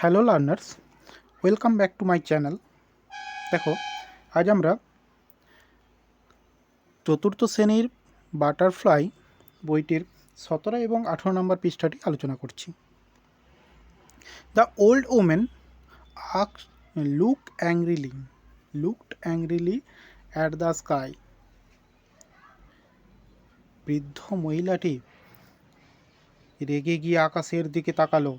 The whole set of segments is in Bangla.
Hello learners, welcome back to my channel. দেখো, আজ আমরা চতুর্থ শ্রেণীর বাটারফ্লাই বইটির 17 এবং 18 নম্বর পৃষ্ঠাটি আলোচনা করছি। The old women looked angrily at the sky. বৃদ্ধ মহিলাটি রেগে গিয়ে আকাশের দিকে তাকালো।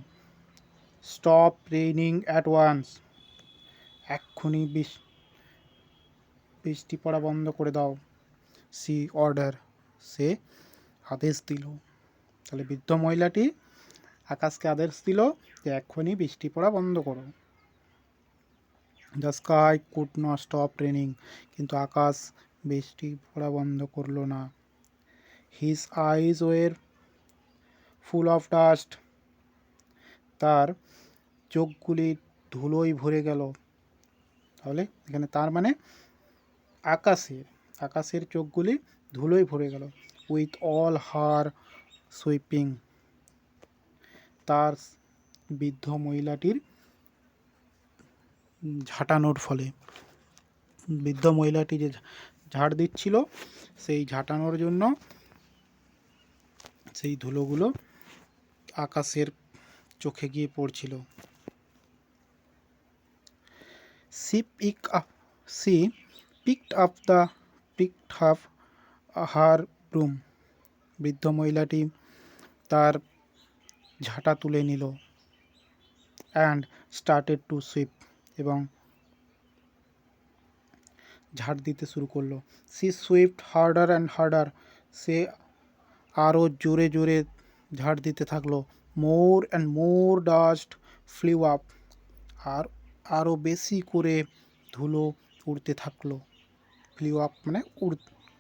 Stop raining at once. এক্ষুনি বৃষ্টি পড়া বন্ধ করে দাও। সি অর্ডার, সে আদেশ দিল। তাহলে বৃদ্ধ মহিলাটি আকাশকে আদেশ দিল যে এক্ষুনি বৃষ্টি পড়া বন্ধ করো। The sky could not stop raining, কিন্তু আকাশ বৃষ্টি পড়া বন্ধ করলো না। His eyes were full of dust, তার চোখগুলি ধুলোয় ভরে গেল। তাহলে এখানে তার মানে আকাশের চোখগুলি ধুলোয় ভরে গেল। উইথ অল হার সুইপিং, তার বৃদ্ধ মহিলাটির ঝাঁটানোর ফলে। বৃদ্ধ মহিলাটি যে ঝাড় দিচ্ছিল, সেই ঝাঁটানোর জন্য সেই ধুলোগুলো আকাশের চোখে গিয়ে পড়ছিল। সি পিকড আপ হার ব্রুম, বৃদ্ধ মহিলাটি তার ঝাঁটা তুলে নিল। অ্যান্ড স্টার্টেড টু সুইপ, এবং ঝাড় দিতে শুরু করলো। She swept harder and harder, সে আরও জোরে জোরে ঝাড় দিতে থাকলো। More and more dust flew up, আর আরও বেশি করে ধুলো উড়তে থাকলো। ফ্লিউ আপ মানে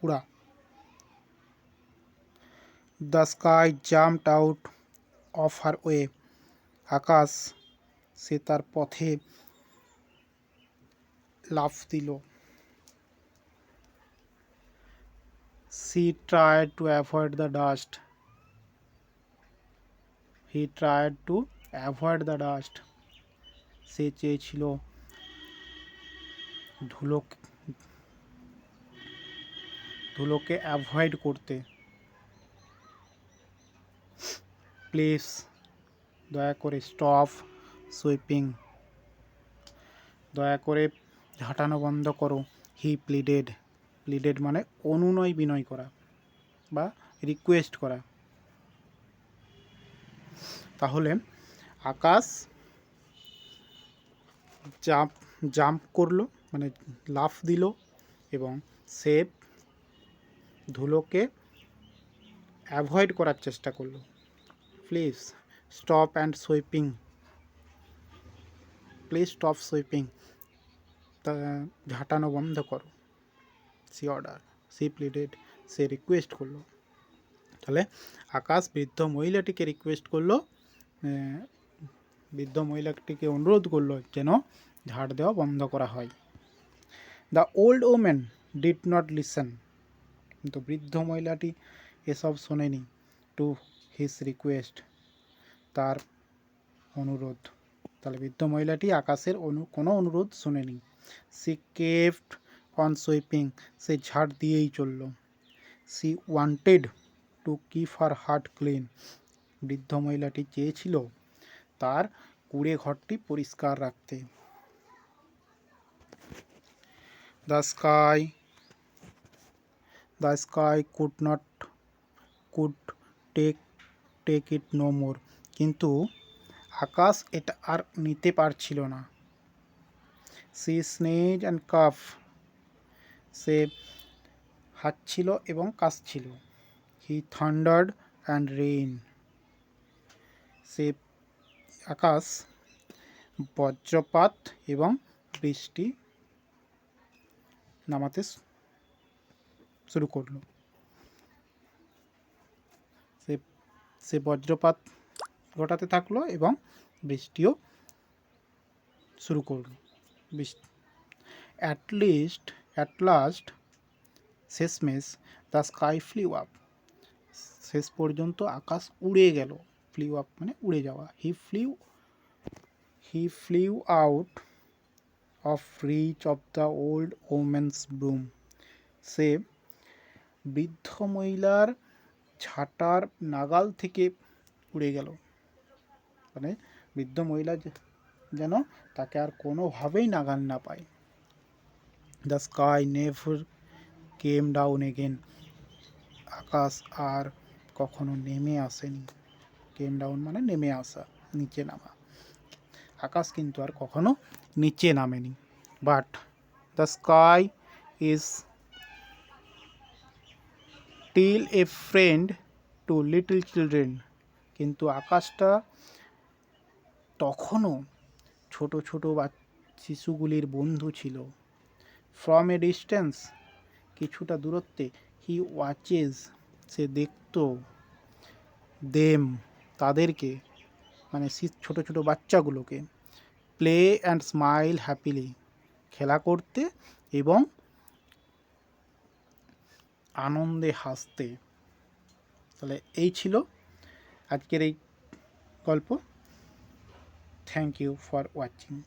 উড়া। The sky jumped out of her way, আকাশ সে তার পথে লাফ দিল। She tried to avoid the dust. He tried to avoid the dust. সে চেয়েছিল ধুলোকে অ্যাভয়েড করতে। প্লিজ, দয়া করে, স্টপ সুইপিং, দয়া করে ঝাঁটানো বন্ধ করো। হি প্লিডেড মানে অনুনয় বিনয় করা বা রিকোয়েস্ট করা। তাহলে আকাশ জাম্প করলো মানে লাফ দিল, এবং সে ধুলোকে অ্যাভয়েড করার চেষ্টা করলো। প্লিজ স্টপ সুইপিং, তা ঝাঁটানো বন্ধ করো। সি প্লিডেড, সে রিকোয়েস্ট করলো। তাহলে আকাশ বৃদ্ধ মহিলাটিকে অনুরোধ করলো যেন ঝাড় দেওয়া বন্ধ করা হয়। The old women did not listen, কিন্তু বৃদ্ধ মহিলাটি এসব শোনেনি। টু হিজ রিকোয়েস্ট, তার অনুরোধ। তাহলে বৃদ্ধ মহিলাটি আকাশের কোনো অনুরোধ শোনেনি। সি কেপ্ট অন সুইপিং, সে ঝাড় দিয়েই চলল। She wanted to keep her hut clean, বৃদ্ধ মহিলাটি চেয়েছিল তার কুঁড়ে ঘরটি পরিষ্কার রাখতে। The sky could take it no more, কিন্তু আকাশ এটা আর নিতে পারছিল না। সি স্নেজ অ্যান্ড কাফ, সে হাঁচছিল এবং কাশছিল। হি থান্ডার্ড অ্যান্ড রেইন, সে আকাশ বজ্রপাত এবং বৃষ্টি নামাতে শুরু করলো। সে বজ্রপাত ঘটাতে থাকলো এবং বৃষ্টিও শুরু করলো। অ্যাট লাস্ট শেষমেশ দ্য স্কাই ফ্লিউ আপ, শেষ পর্যন্ত আকাশ উড়ে গেল। ফ্লিউ আপ মানে উড়ে যাওয়া। He flew out of reach of the old woman's broom. সে বৃদ্ধ মহিলার ঝাঁটার নাগাল থেকে উড়ে গেল। মানে বৃদ্ধ মহিলা যেন তাকে আর কোনোভাবেই নাগাল না পায়। The sky never came down again. আকাশ আর কখনো নেমে আসেনি। কেম ডাউন মানে নেমে আসা, নিচে নামা। আকাশ কিন্তু আর কখনো নিচে নামেনি। But the sky is still a friend to little children. কিন্তু আকাশটা তখনও ছোট ছোট শিশুগুলির বন্ধু ছিল। ফ্রম এ ডিস্টেন্স, কিছুটা দূরত্বে, হি ওয়াচেস, সে দেখত, দেম, তাদেরকে, মানে ছোট ছোট বাচ্চাগুলোকে, প্লে অ্যান্ড স্মাইল হ্যাপিলি, খেলা করতে এবং আনন্দে হাসতে। তাহলে এই ছিল আজকের এই গল্প। Thank you for watching.